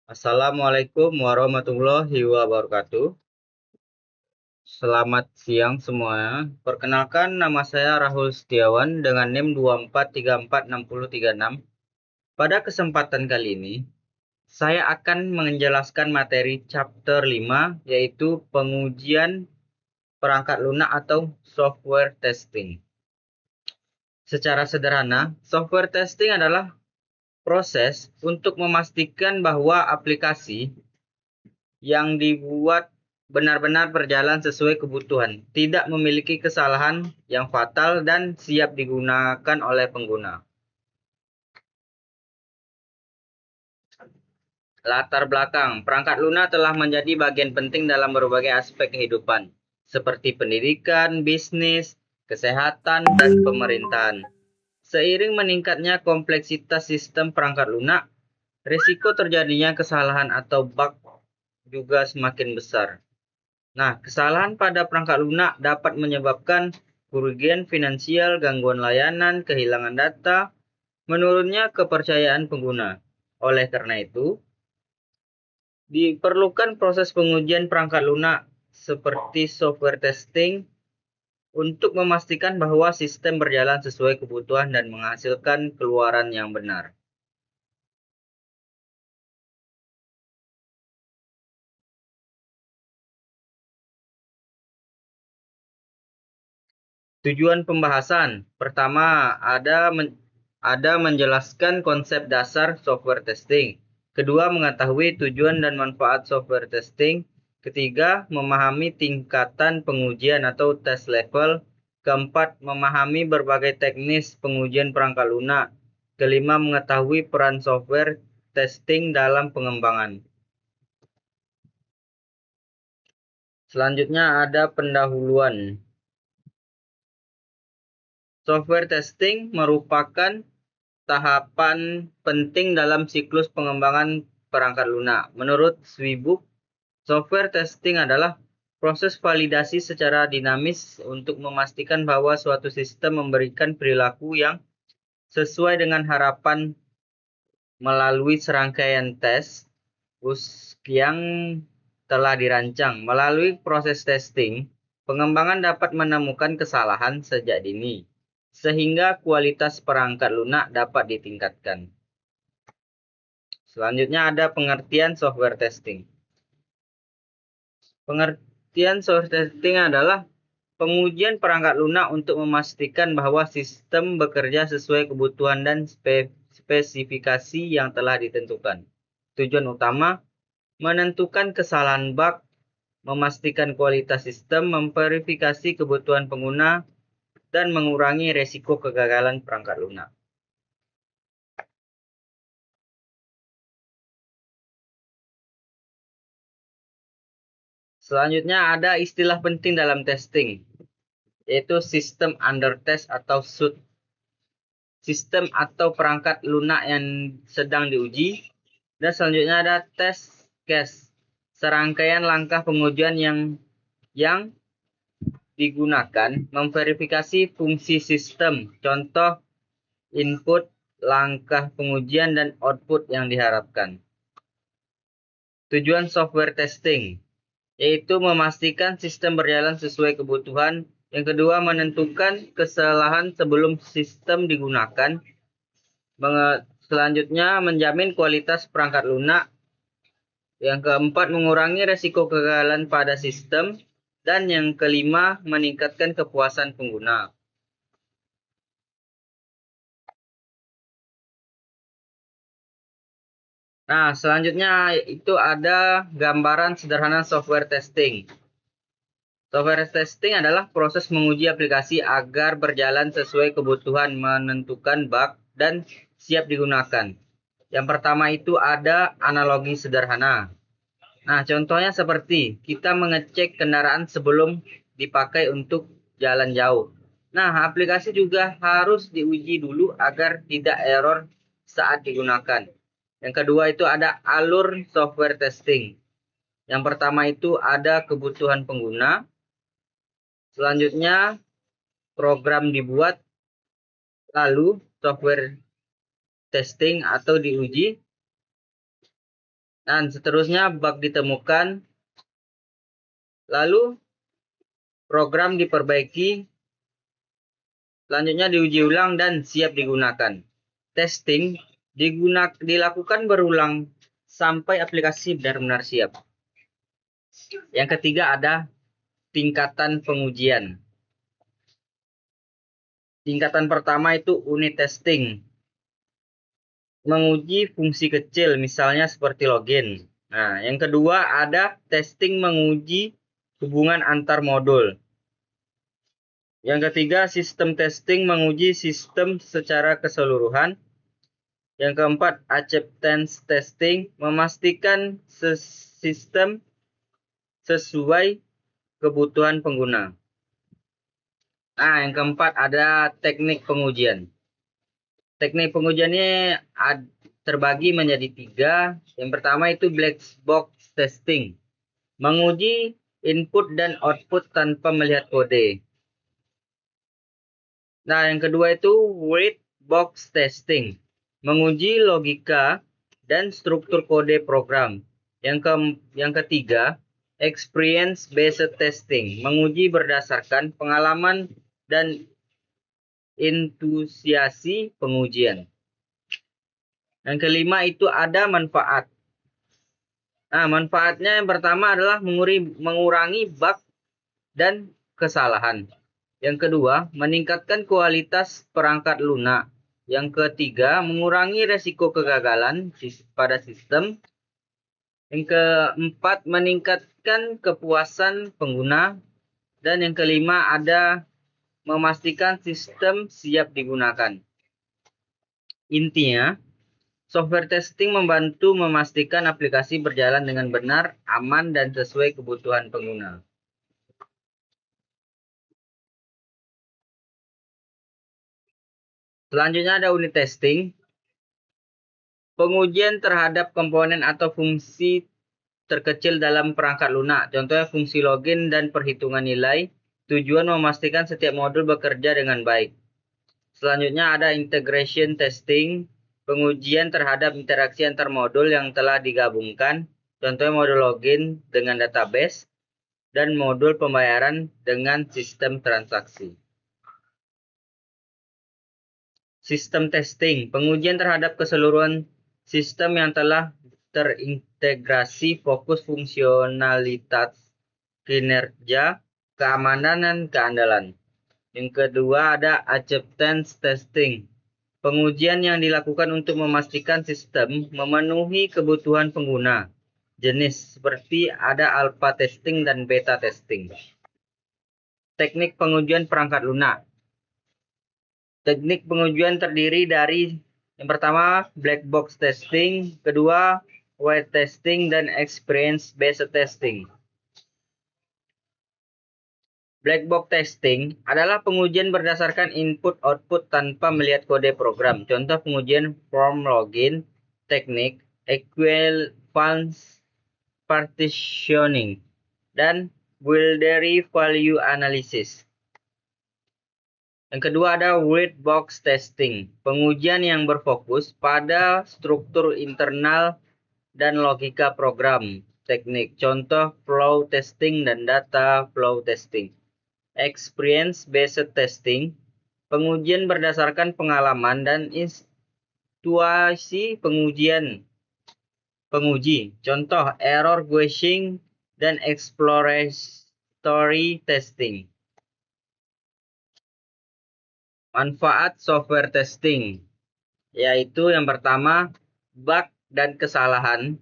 Assalamualaikum warahmatullahi wabarakatuh. Selamat siang semuanya. Perkenalkan, nama saya Rahul Setiawan dengan NIM 2434636. Pada kesempatan kali ini, saya akan menjelaskan materi chapter 5, yaitu pengujian perangkat lunak atau software testing. Secara sederhana, software testing adalah proses untuk memastikan bahwa aplikasi yang dibuat benar-benar berjalan sesuai kebutuhan, tidak memiliki kesalahan yang fatal, dan siap digunakan oleh pengguna. Latar belakang, perangkat lunak telah menjadi bagian penting dalam berbagai aspek kehidupan, seperti pendidikan, bisnis, kesehatan, dan pemerintahan. Seiring meningkatnya kompleksitas sistem perangkat lunak, risiko terjadinya kesalahan atau bug juga semakin besar. Nah, kesalahan pada perangkat lunak dapat menyebabkan kerugian finansial, gangguan layanan, kehilangan data, menurunnya kepercayaan pengguna. Oleh karena itu, diperlukan proses pengujian perangkat lunak seperti software testing untuk memastikan bahwa sistem berjalan sesuai kebutuhan dan menghasilkan keluaran yang benar. Tujuan pembahasan pertama ada menjelaskan konsep dasar software testing. Kedua, mengetahui tujuan dan manfaat software testing. Ketiga, memahami tingkatan pengujian atau test level. Keempat, memahami berbagai teknis pengujian perangkat lunak. Kelima, mengetahui peran software testing dalam pengembangan. Selanjutnya ada pendahuluan. Software testing merupakan tahapan penting dalam siklus pengembangan perangkat lunak. Menurut Swibook, software testing adalah proses validasi secara dinamis untuk memastikan bahwa suatu sistem memberikan perilaku yang sesuai dengan harapan melalui serangkaian tes yang telah dirancang. Melalui proses testing, pengembangan dapat menemukan kesalahan sejak dini, sehingga kualitas perangkat lunak dapat ditingkatkan. Selanjutnya ada pengertian software testing. Pengertian software testing adalah pengujian perangkat lunak untuk memastikan bahwa sistem bekerja sesuai kebutuhan dan spesifikasi yang telah ditentukan. Tujuan utama, menentukan kesalahan bug, memastikan kualitas sistem, memverifikasi kebutuhan pengguna, dan mengurangi resiko kegagalan perangkat lunak. Selanjutnya ada istilah penting dalam testing, yaitu sistem under test atau SUT. Sistem atau perangkat lunak yang sedang diuji. Dan selanjutnya ada test case, serangkaian langkah pengujian yang digunakan memverifikasi fungsi sistem. Contoh, input, langkah pengujian, dan output yang diharapkan. Tujuan software testing, yaitu memastikan sistem berjalan sesuai kebutuhan. Yang kedua, menentukan kesalahan sebelum sistem digunakan. Selanjutnya, menjamin kualitas perangkat lunak. Yang keempat, mengurangi resiko kegagalan pada sistem. Dan yang kelima, meningkatkan kepuasan pengguna. Nah, selanjutnya itu ada gambaran sederhana software testing. Software testing adalah proses menguji aplikasi agar berjalan sesuai kebutuhan, menentukan bug, dan siap digunakan. Yang pertama itu ada analogi sederhana. Nah, contohnya seperti kita mengecek kendaraan sebelum dipakai untuk jalan jauh. Nah, aplikasi juga harus diuji dulu agar tidak error saat digunakan. Yang kedua itu ada alur software testing. Yang pertama itu ada kebutuhan pengguna. Selanjutnya program dibuat, lalu software testing atau diuji. Dan seterusnya bug ditemukan, lalu program diperbaiki, selanjutnya diuji ulang dan siap digunakan. Testing dilakukan berulang sampai aplikasi benar-benar siap. Yang ketiga ada tingkatan pengujian. Tingkatan pertama itu unit testing. Menguji fungsi kecil, misalnya seperti login. Nah, yang kedua ada testing menguji hubungan antar modul. Yang ketiga, sistem testing menguji sistem secara keseluruhan. Yang keempat, acceptance testing memastikan sistem sesuai kebutuhan pengguna. Nah, yang keempat ada teknik pengujian. Teknik pengujiannya terbagi menjadi 3. Yang pertama itu black box testing. Menguji input dan output tanpa melihat kode. Nah, yang kedua itu white box testing. Menguji logika dan struktur kode program. Yang ketiga, experience based testing. Menguji berdasarkan pengalaman dan entusiasi pengujian. Yang kelima itu ada manfaat. Nah, manfaatnya yang pertama adalah mengurangi bug dan kesalahan. Yang kedua, meningkatkan kualitas perangkat lunak. Yang ketiga, mengurangi resiko kegagalan pada sistem. Yang keempat, meningkatkan kepuasan pengguna. Dan yang kelima, ada memastikan sistem siap digunakan. Intinya, software testing membantu memastikan aplikasi berjalan dengan benar, aman, dan sesuai kebutuhan pengguna. Selanjutnya ada unit testing. Pengujian terhadap komponen atau fungsi terkecil dalam perangkat lunak. Contohnya fungsi login dan perhitungan nilai. Tujuan memastikan setiap modul bekerja dengan baik. Selanjutnya ada integration testing. Pengujian terhadap interaksi antar modul yang telah digabungkan. Contohnya modul login dengan database dan modul pembayaran dengan sistem transaksi. Sistem testing. Pengujian terhadap keseluruhan sistem yang telah terintegrasi, fokus fungsionalitas, kinerja, keamanan, dan keandalan. Yang kedua ada acceptance testing. Pengujian yang dilakukan untuk memastikan sistem memenuhi kebutuhan pengguna. Jenis seperti ada alpha testing dan beta testing. Teknik pengujian perangkat lunak. Teknik pengujian terdiri dari yang pertama black box testing, kedua white testing, dan experience based testing. Black box testing adalah pengujian berdasarkan input-output tanpa melihat kode program. Contoh pengujian form login, teknik equivalence partitioning, dan Wildere value analysis. Yang kedua ada white box testing, pengujian yang berfokus pada struktur internal dan logika program. Teknik contoh flow testing dan data flow testing. Experience based testing, pengujian berdasarkan pengalaman dan intuisi penguji. Contoh error guessing dan exploratory testing. Manfaat software testing, yaitu yang pertama, bug dan kesalahan.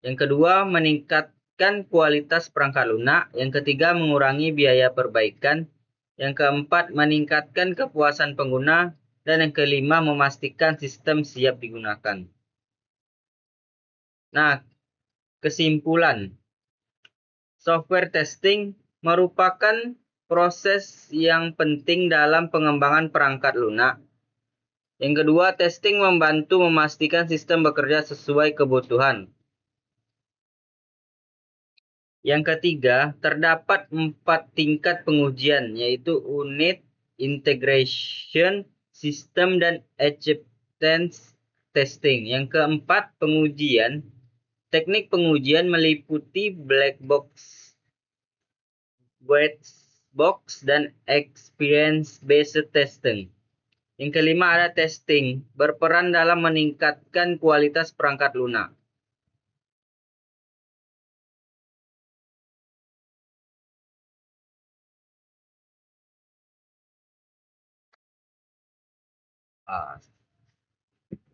Yang kedua, meningkatkan kualitas perangkat lunak. Yang ketiga, mengurangi biaya perbaikan. Yang keempat, meningkatkan kepuasan pengguna. Dan yang kelima, memastikan sistem siap digunakan. Nah, kesimpulan. Software testing merupakan proses yang penting dalam pengembangan perangkat lunak. Yang kedua, testing membantu memastikan sistem bekerja sesuai kebutuhan. Yang ketiga, terdapat 4 tingkat pengujian, yaitu unit, integration, system, dan acceptance testing. Yang keempat, pengujian Teknik pengujian meliputi black box, white box, dan experience-based testing. Yang kelima ada testing, berperan dalam meningkatkan kualitas perangkat lunak.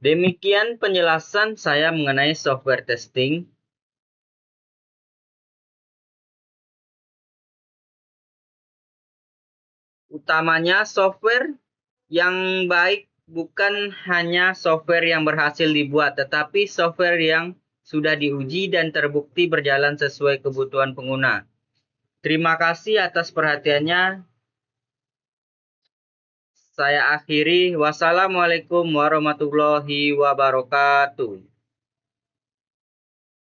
Demikian penjelasan saya mengenai software testing. Utamanya software yang baik bukan hanya software yang berhasil dibuat, tetapi software yang sudah diuji dan terbukti berjalan sesuai kebutuhan pengguna. Terima kasih atas perhatiannya. Saya akhiri. Wassalamualaikum warahmatullahi wabarakatuh.